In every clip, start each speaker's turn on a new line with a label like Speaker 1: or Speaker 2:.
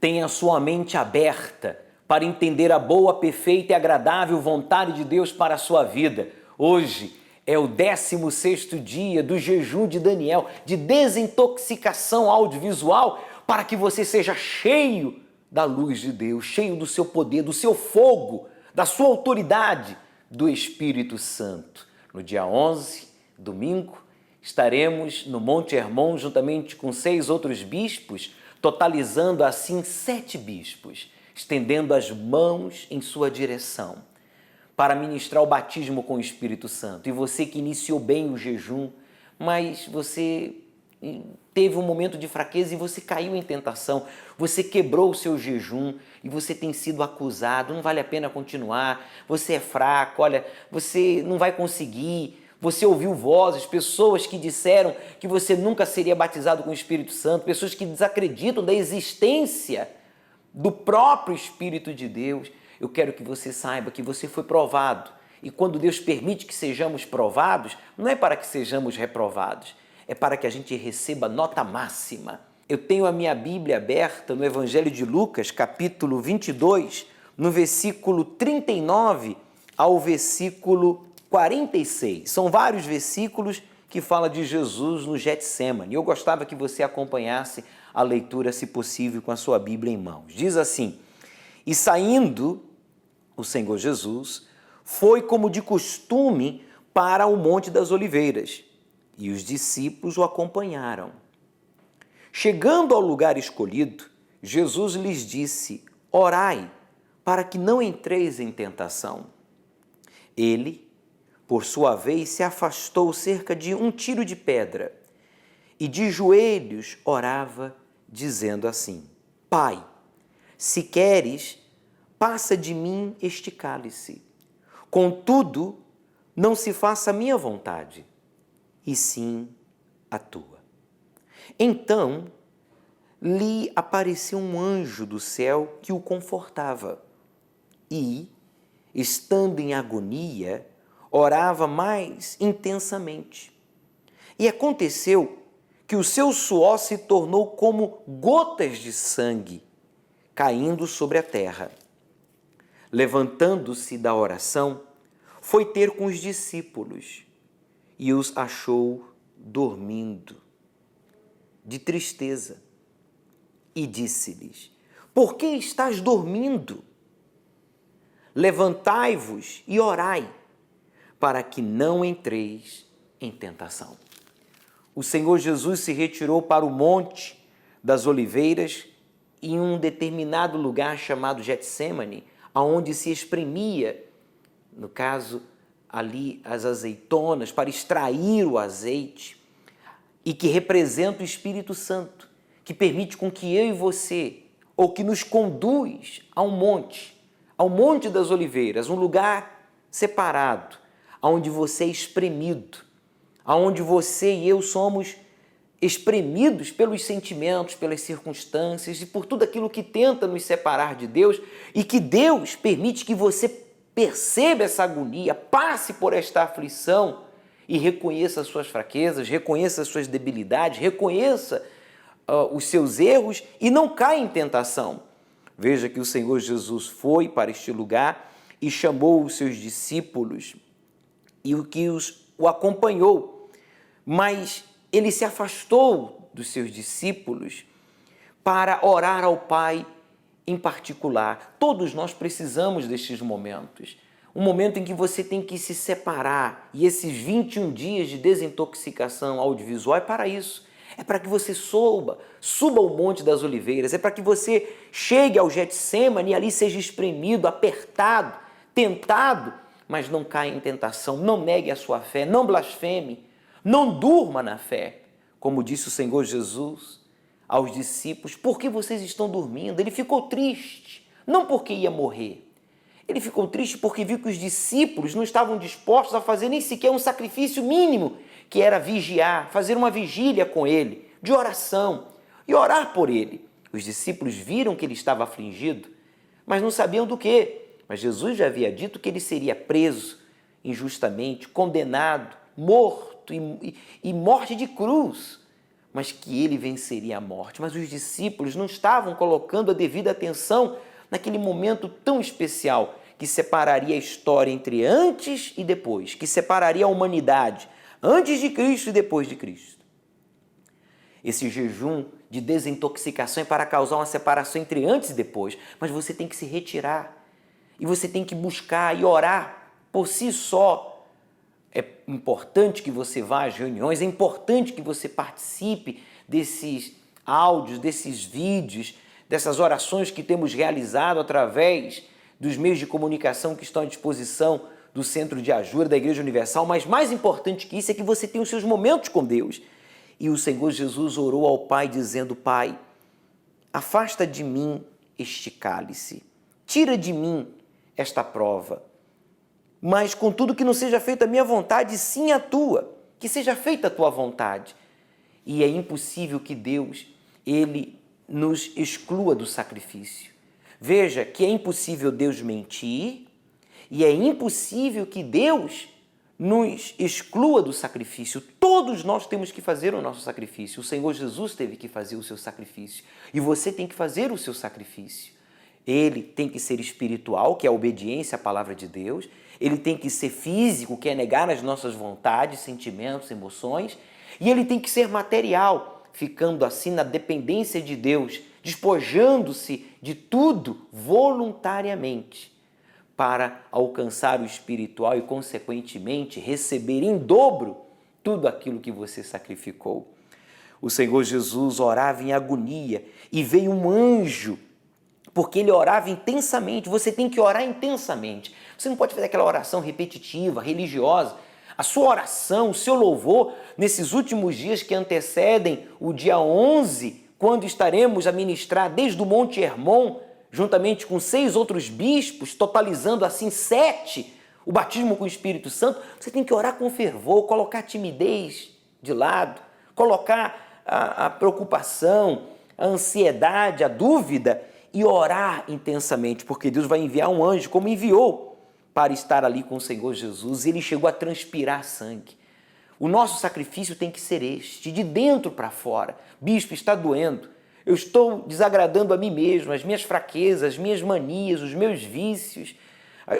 Speaker 1: Tenha sua mente aberta para entender a boa, perfeita e agradável vontade de Deus para a sua vida. Hoje é o 16º dia do jejum de Daniel, de desintoxicação audiovisual, para que você seja cheio da luz de Deus, cheio do seu poder, do seu fogo, da sua autoridade, do Espírito Santo. No dia 11, domingo, estaremos no Monte Hermon juntamente com 6 outros bispos, totalizando assim 7 bispos, estendendo as mãos em sua direção para ministrar o batismo com o Espírito Santo. E você que iniciou bem o jejum, mas você teve um momento de fraqueza e você caiu em tentação, você quebrou o seu jejum e você tem sido acusado, não vale a pena continuar, você é fraco, olha, você não vai conseguir. Você ouviu vozes, pessoas que disseram que você nunca seria batizado com o Espírito Santo, pessoas que desacreditam da existência do próprio Espírito de Deus. Eu quero que você saiba que você foi provado. E quando Deus permite que sejamos provados, não é para que sejamos reprovados, é para que a gente receba nota máxima. Eu tenho a minha Bíblia aberta no Evangelho de Lucas, capítulo 22, no versículo 39 ao versículo 46. São vários versículos que falam de Jesus no Getsêmani. Eu gostava que você acompanhasse a leitura, se possível, com a sua Bíblia em mãos. Diz assim: e saindo o Senhor Jesus, foi como de costume para o Monte das Oliveiras, e os discípulos o acompanharam. Chegando ao lugar escolhido, Jesus lhes disse: orai, para que não entreis em tentação. Ele, por sua vez, se afastou cerca de um tiro de pedra e de joelhos orava, dizendo assim: Pai, se queres, passa de mim este cálice. Contudo, não se faça a minha vontade, e sim a tua. Então, lhe apareceu um anjo do céu que o confortava e, estando em agonia, orava mais intensamente. E aconteceu que o seu suor se tornou como gotas de sangue caindo sobre a terra. Levantando-se da oração, foi ter com os discípulos e os achou dormindo, de tristeza, e disse-lhes: por que estás dormindo? Levantai-vos e orai, para que não entreis em tentação. O Senhor Jesus se retirou para o Monte das Oliveiras, em um determinado lugar chamado Getsêmani, aonde se espremia, no caso, ali as azeitonas, para extrair o azeite, e que representa o Espírito Santo, que permite com que eu e você, ou que nos conduz ao Monte das Oliveiras, um lugar separado, onde você é espremido, onde você e eu somos espremidos pelos sentimentos, pelas circunstâncias e por tudo aquilo que tenta nos separar de Deus, e que Deus permite que você perceba essa agonia, passe por esta aflição e reconheça as suas fraquezas, reconheça as suas debilidades, reconheça os seus erros e não caia em tentação. Veja que o Senhor Jesus foi para este lugar e chamou os seus discípulos e o que o acompanhou, mas ele se afastou dos seus discípulos para orar ao Pai em particular. Todos nós precisamos destes momentos. Um momento em que você tem que se separar. E esses 21 dias de desintoxicação audiovisual é para isso. É para que você suba ao Monte das Oliveiras. É para que você chegue ao Getsêmani e ali seja espremido, apertado, tentado, mas não caia em tentação. Não negue a sua fé, não blasfeme. Não durma na fé, como disse o Senhor Jesus aos discípulos. Por que vocês estão dormindo? Ele ficou triste, não porque ia morrer. Ele ficou triste porque viu que os discípulos não estavam dispostos a fazer nem sequer um sacrifício mínimo, que era vigiar, fazer uma vigília com ele, de oração, e orar por ele. Os discípulos viram que ele estava afligido, mas não sabiam do quê. Mas Jesus já havia dito que ele seria preso injustamente, condenado, morto, e morte de cruz, mas que ele venceria a morte. Mas os discípulos não estavam colocando a devida atenção naquele momento tão especial que separaria a história entre antes e depois, que separaria a humanidade antes de Cristo e depois de Cristo. Esse jejum de desintoxicação é para causar uma separação entre antes e depois, mas você tem que se retirar e você tem que buscar e orar por si só. É importante que você vá às reuniões, é importante que você participe desses áudios, desses vídeos, dessas orações que temos realizado através dos meios de comunicação que estão à disposição do Centro de Ajuda da Igreja Universal, mas mais importante que isso é que você tenha os seus momentos com Deus. E o Senhor Jesus orou ao Pai dizendo: Pai, afasta de mim este cálice, tira de mim esta prova, mas contudo que não seja feita a minha vontade, sim a tua, que seja feita a tua vontade. E é impossível que Deus, Ele nos exclua do sacrifício. Veja que é impossível Deus mentir e é impossível que Deus nos exclua do sacrifício. Todos nós temos que fazer o nosso sacrifício. O Senhor Jesus teve que fazer o seu sacrifício e você tem que fazer o seu sacrifício. Ele tem que ser espiritual, que é a obediência à palavra de Deus. Ele tem que ser físico, que é negar as nossas vontades, sentimentos, emoções. E ele tem que ser material, ficando assim na dependência de Deus, despojando-se de tudo voluntariamente para alcançar o espiritual e, consequentemente, receber em dobro tudo aquilo que você sacrificou. O Senhor Jesus orava em agonia e veio um anjo, porque ele orava intensamente. Você tem que orar intensamente. Você não pode fazer aquela oração repetitiva, religiosa. A sua oração, o seu louvor, nesses últimos dias que antecedem o dia 11, quando estaremos a ministrar desde o Monte Hermon, juntamente com 6 outros bispos, totalizando assim 7, o batismo com o Espírito Santo, você tem que orar com fervor, colocar a timidez de lado, colocar a preocupação, a ansiedade, a dúvida e orar intensamente, porque Deus vai enviar um anjo, como enviou, para estar ali com o Senhor Jesus. Ele chegou a transpirar sangue. O nosso sacrifício tem que ser este, de dentro para fora. Bispo, está doendo. Eu estou desagradando a mim mesmo, as minhas fraquezas, as minhas manias, os meus vícios,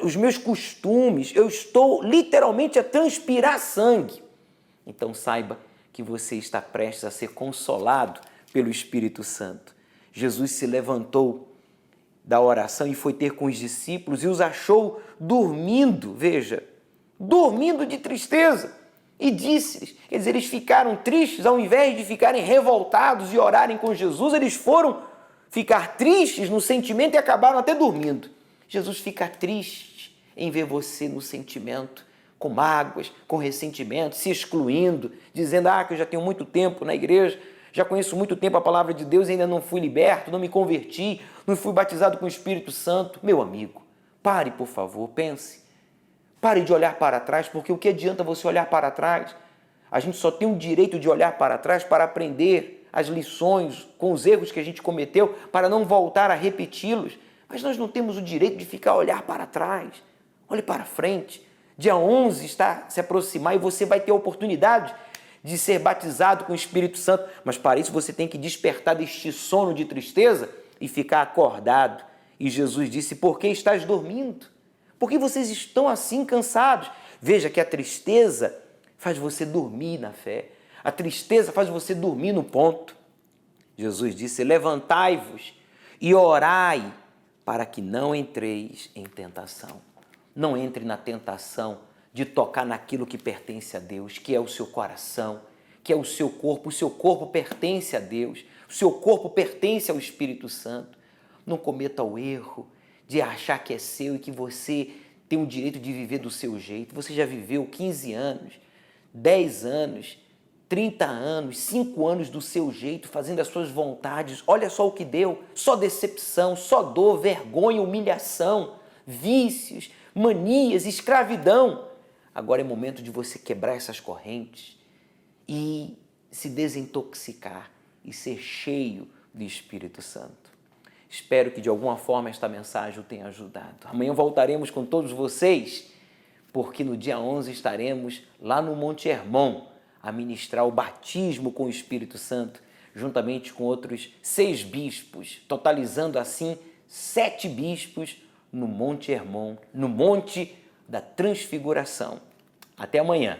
Speaker 1: os meus costumes. Eu estou literalmente a transpirar sangue. Então saiba que você está prestes a ser consolado pelo Espírito Santo. Jesus se levantou da oração e foi ter com os discípulos e os achou dormindo, veja, dormindo de tristeza. E disse-lhes, quer dizer, eles ficaram tristes, ao invés de ficarem revoltados e orarem com Jesus, eles foram ficar tristes no sentimento e acabaram até dormindo. Jesus fica triste em ver você no sentimento, com mágoas, com ressentimento, se excluindo, dizendo, que eu já tenho muito tempo na igreja, já conheço muito tempo a palavra de Deus e ainda não fui liberto, não me converti, não fui batizado com o Espírito Santo. Meu amigo, pare, por favor, pense. Pare de olhar para trás, porque o que adianta você olhar para trás? A gente só tem o direito de olhar para trás para aprender as lições com os erros que a gente cometeu, para não voltar a repeti-los. Mas nós não temos o direito de ficar a olhar para trás. Olhe para frente. Dia 11 está a se aproximar e você vai ter a oportunidade de ser batizado com o Espírito Santo. Mas para isso você tem que despertar deste sono de tristeza e ficar acordado. E Jesus disse, por que estás dormindo? Por que vocês estão assim cansados? Veja que a tristeza faz você dormir na fé. A tristeza faz você dormir no ponto. Jesus disse, levantai-vos e orai para que não entreis em tentação. Não entre na tentação de tocar naquilo que pertence a Deus, que é o seu coração, que é o seu corpo. O seu corpo pertence a Deus, o seu corpo pertence ao Espírito Santo. Não cometa o erro de achar que é seu e que você tem o direito de viver do seu jeito. Você já viveu 15 anos, 10 anos, 30 anos, 5 anos do seu jeito, fazendo as suas vontades. Olha só o que deu, só decepção, só dor, vergonha, humilhação, vícios, manias, escravidão. Agora é momento de você quebrar essas correntes e se desintoxicar e ser cheio do Espírito Santo. Espero que de alguma forma esta mensagem o tenha ajudado. Amanhã voltaremos com todos vocês, porque no dia 11 estaremos lá no Monte Hermon, a ministrar o batismo com o Espírito Santo, juntamente com outros 6 bispos, totalizando assim 7 bispos no Monte Hermon, no Monte da Transfiguração. Até amanhã.